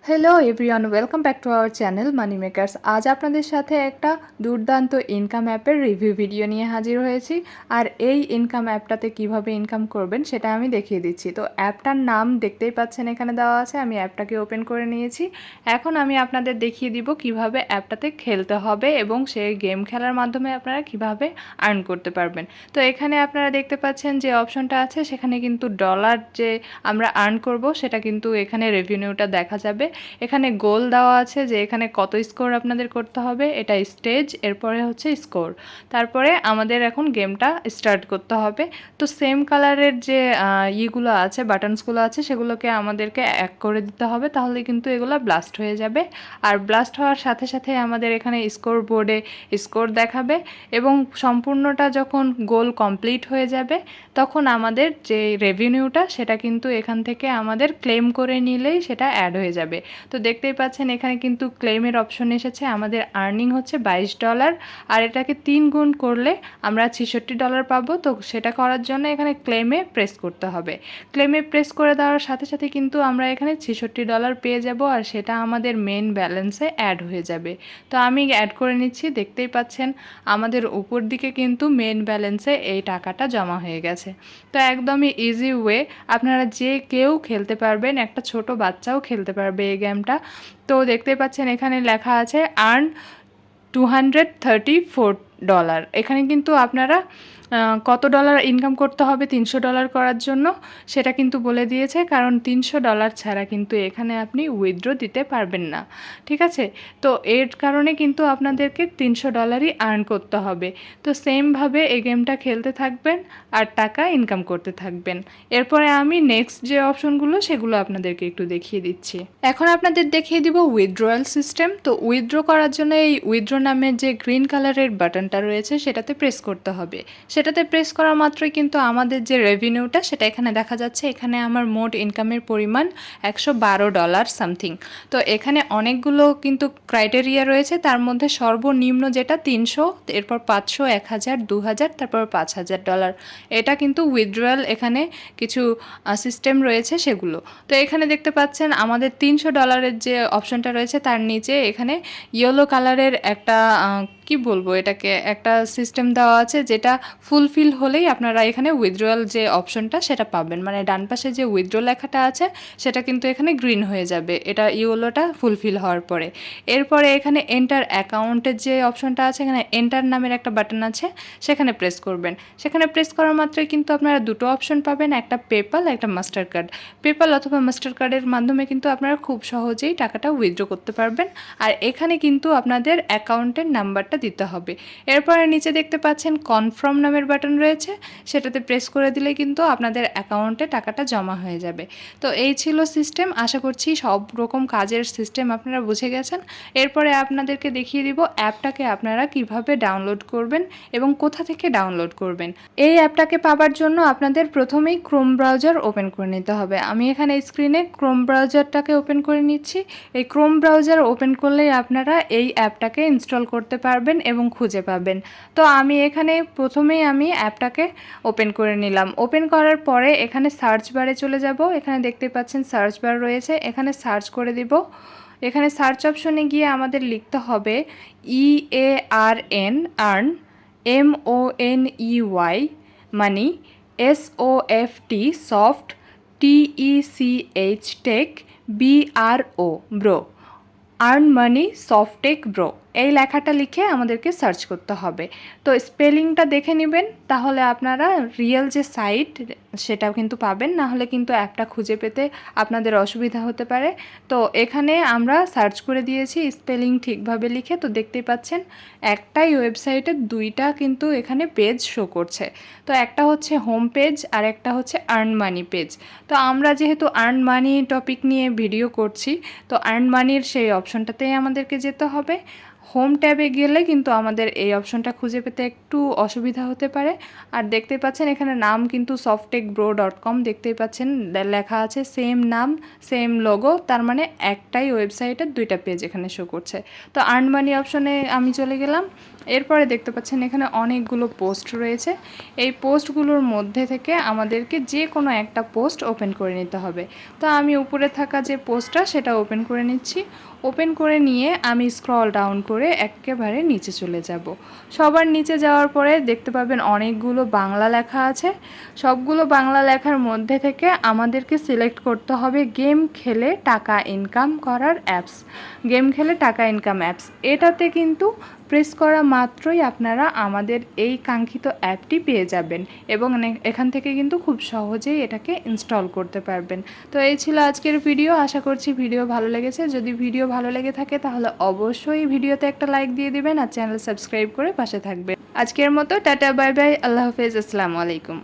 Hello everyone, welcome back to our channel money makers. আজ আপনাদের সাথে একটা দুর্দান্ত ইনকাম অ্যাপের রিভিউ ভিডিও নিয়ে হাজির হয়েছি। আর এই ইনকাম অ্যাপটাতে কিভাবে ইনকাম করবেন সেটা আমি দেখিয়ে দিচ্ছি। তো অ্যাপটার নাম দেখতেই পাচ্ছেন এখানে দেওয়া আছে। আমি অ্যাপটাকে ওপেন করে নিয়েছি। এখন আমি আপনাদের দেখিয়ে দিব কিভাবে অ্যাপটাতে খেলতে হবে এবং সেই গেম খেলার মাধ্যমে আপনারা কিভাবে আর্ন করতে পারবেন। তো এখানে আপনারা দেখতে পাচ্ছেন যে অপশনটা আছে, সেখানে কিন্তু ডলার যে আমরা আর্ন করব সেটা কিন্তু এখানে রেভিনিউটা দেখা যাবে। এখানে গোল দেওয়া আছে যে এখানে কত স্কোর আপনাদের করতে হবে, এটা স্টেজ, এরপরে হচ্ছে স্কোর। তারপরে আমাদের এখন গেমটা স্টার্ট করতে হবে। তো সেম কালারের যে ইগুলো আছে, বাটনসগুলো আছে, সেগুলোকে আমাদেরকে এক করে দিতে হবে, তাহলে কিন্তু এগুলো ব্লাস্ট হয়ে যাবে। আর ব্লাস্ট হওয়ার সাথে সাথে আমাদের এখানে স্কোর বোর্ডে স্কোর দেখাবে এবং সম্পূর্ণটা যখন গোল কমপ্লিট হয়ে যাবে তখন আমাদের যে রেভিনিউটা সেটা কিন্তু এখান থেকে আমাদের ক্লেম করে নিলেই সেটা অ্যাড হয়ে যাবে। তো দেখতেই পাচ্ছেন এখানে কিন্তু ক্লেমের অপশন এসেছে। আমাদের আর্নিং হচ্ছে $22, আর এটাকে 3 গুণ করলে আমরা $66 পাবো। তো সেটা করার জন্য এখানে ক্লেমে প্রেস করতে হবে। ক্লেমে প্রেস করে দেওয়ার সাথে সাথে কিন্তু আমরা এখানে $66 পেয়ে যাব, আর সেটা আমাদের মেন ব্যালেন্সে অ্যাড হয়ে যাবে। তো আমি অ্যাড করে নিচ্ছি। দেখতেই পাচ্ছেন আমাদের উপর দিকে কিন্তু মেন ব্যালেন্সে এই টাকাটা জমা হয়ে গেছে। তো একদমই ইজি ওয়ে, আপনারা যে কেউ খেলতে পারবেন, একটা ছোট বাচ্চাও খেলতে পারবে এই গেমটা। তো দেখতেই পাচ্ছেন এখানে লেখা আছে আর্ন $234। এখানে কিন্তু আপনারা কত ডলার ইনকাম করতে হবে $300 করার জন্য সেটা কিন্তু বলে দিয়েছে, কারণ $300 ছাড়া কিন্তু এখানে আপনি উইথড্র দিতে পারবেন না। ঠিক আছে, তো এর কারণে কিন্তু আপনাদেরকে $300ই আর্ন করতে হবে। তো সেমভাবে এই গেমটা খেলতে থাকবেন আর টাকা ইনকাম করতে থাকবেন। এরপরে আমি নেক্সট যে অপশনগুলো সেগুলো আপনাদেরকে একটু দেখিয়ে দিচ্ছি। এখন আপনাদের দেখিয়ে দিব উইথড্রয়াল সিস্টেম। তো উইথড্র করার জন্য এই উইথড্র নামের যে গ্রিন কালারের বাটনটা রয়েছে সেটাতে প্রেস করতে হবে। সেটাতে প্রেস করা মাত্রই কিন্তু আমাদের যে রেভিনিউটা সেটা এখানে দেখা যাচ্ছে। এখানে আমার মোট ইনকামের পরিমাণ $112 সামথিং। তো এখানে অনেকগুলো কিন্তু ক্রাইটেরিয়া রয়েছে, তার মধ্যে সর্বনিম্ন যেটা 300, এরপর 500, 1000, 2000, তারপর $5000। এটা কিন্তু উইথড্রয়াল এখানে কিছু সিস্টেম রয়েছে সেগুলো। তো এখানে দেখতে পাচ্ছেন আমাদের $300 যে অপশনটা রয়েছে তার নিচে এখানে ইয়েলো কালারের একটা কি বলবো, এটাকে একটা সিস্টেম দেওয়া আছে, যেটা ফুলফিল হলেই আপনারা এখানে উইথড্রয়াল যে অপশনটা সেটা পাবেন। মানে ডান পাশে যে উইথড্র লেখাটা আছে সেটা কিন্তু এখানে গ্রিন হয়ে যাবে, এটা ইয়েলোটা ফুলফিল হওয়ার পরে। এরপরে এখানে এন্টার অ্যাকাউন্টের যে অপশনটা আছে, এখানে এন্টার নামের একটা বাটন আছে, সেখানে প্রেস করবেন। সেখানে প্রেস করার মাত্রই কিন্তু আপনারা দুটো অপশন পাবেন, একটা পেপাল, একটা মাস্টার কার্ড। পেপাল অথবা মাস্টার কার্ডের মাধ্যমে কিন্তু আপনারা খুব সহজেই টাকাটা উইথড্র করতে পারবেন। আর এখানে কিন্তু আপনাদের অ্যাকাউন্টের নাম্বারটা দিতে হবে। এরপরে নিচে দেখতে পাচ্ছেন কনফার্ম নামের বাটন রয়েছে, সেটাতে প্রেস করে দিলে কিন্তু আপনাদের অ্যাকাউন্টে টাকাটা জমা হয়ে যাবে। তো এই ছিল সিস্টেম। আশা করছি সব রকম কাজের সিস্টেম আপনারা বুঝে গেছেন। এরপরে আপনাদেরকে দেখিয়ে দিব অ্যাপটাকে আপনারা কিভাবে ডাউনলোড করবেন এবং কোথা থেকে ডাউনলোড করবেন। এই অ্যাপটাকে পাওয়ার জন্য আপনাদের প্রথমেই ক্রোম ব্রাউজার ওপেন করে নিতে হবে। আমি এখানে স্ক্রিনে ক্রোম ব্রাউজারটাকে ওপেন করে নিচ্ছি। এই ক্রোম ব্রাউজার ওপেন করলেই আপনারা এই অ্যাপটাকে ইনস্টল করতে পারবেন এবং খুঁজে পাবেন। তো আমি এখানে প্রথমেই আমি অ্যাপটাকে ওপেন করে নিলাম। ওপেন করার পরে এখানে সার্চ বারে চলে যাব। এখানে দেখতে পাচ্ছেন সার্চ বার রয়েছে, এখানে সার্চ করে দিব। এখানে সার্চ অপশনে গিয়ে আমাদের লিখতে হবে EARN, আর্ন, MONEY, মানি, SOFT, soft, TECH, take, BRO, bro, earn money Softech bro, এই লেখাটা লিখে আমাদেরকে সার্চ করতে হবে। তো স্পেলিংটা দেখে নেবেন, তাহলে আপনারা রিয়েল যে সাইট সেটাও কিন্তু পাবেন, না হলে কিন্তু অ্যাপটা খুঁজে পেতে আপনাদের অসুবিধা হতে পারে। তো এখানে আমরা সার্চ করে দিয়েছি স্পেলিং ঠিকভাবে লিখে। তো দেখতেই পাচ্ছেন একটাই ওয়েবসাইটে দুইটা কিন্তু এখানে পেজ শো করছে। তো একটা হচ্ছে হোম পেজ আর একটা হচ্ছে আর্ন মানি পেজ। তো আমরা যেহেতু আর্ন মানি টপিক নিয়ে ভিডিও করছি, তো আর্ন মানির সেই অপশনটাতেই আমাদেরকে যেতে হবে। হোম ট্যাবে গেলে কিন্তু আমাদের এই অপশনটা খুঁজে পেতে একটু অসুবিধা হতে পারে। আর দেখতেই পাচ্ছেন এখানে নাম কিন্তু softtechbro.com, দেখতেই পাচ্ছেন লেখা আছে সেম নাম সেম লোগো, তার মানে একটাই ওয়েবসাইটের দুইটা পেজ এখানে শো করছে। তো আর্ন মানি অপশনে আমি চলে গেলাম। এরপরে দেখতে পাচ্ছেন এখানে অনেকগুলো পোস্ট রয়েছে। এই পোস্টগুলোর মধ্যে থেকে আমাদেরকে যে কোনো একটা পোস্ট ওপেন করে নিতে হবে। তো আমি উপরে থাকা যে পোস্টটা সেটা ওপেন করে নিচ্ছি। ওপেন করে নিয়ে আমি স্ক্রল ডাউন করে একেবারে নিচে চলে যাব। সবার নিচে যাওয়ার পরে দেখতে পাবেন অনেকগুলো বাংলা লেখা আছে। সবগুলো বাংলা লেখার মধ্যে থেকে আমাদেরকে সিলেক্ট করতে হবে গেম খেলে টাকা ইনকাম করার অ্যাপস। গেম খেলে টাকা ইনকাম অ্যাপস, এটাতে কিন্তু প্রেস করা মাত্রই আপনারা আমাদের এই কাঙ্ক্ষিত অ্যাপটি পেয়ে যাবেন এবং এখান থেকে কিন্তু খুব সহজেই এটাকে ইনস্টল করতে পারবেন। তো এই ছিল আজকের ভিডিও। আশা করছি ভিডিও ভালো লেগেছে। যদি ভিডিও ভালো লেগে থাকে তাহলে অবশ্যই ভিডিওতে একটা লাইক দিয়ে দিবেন আর চ্যানেল সাবস্ক্রাইব করে পাশে থাকবেন। আজকের মতো টাটা, বাই বাই, আল্লাহ হাফেজ, আসসালামু আলাইকুম।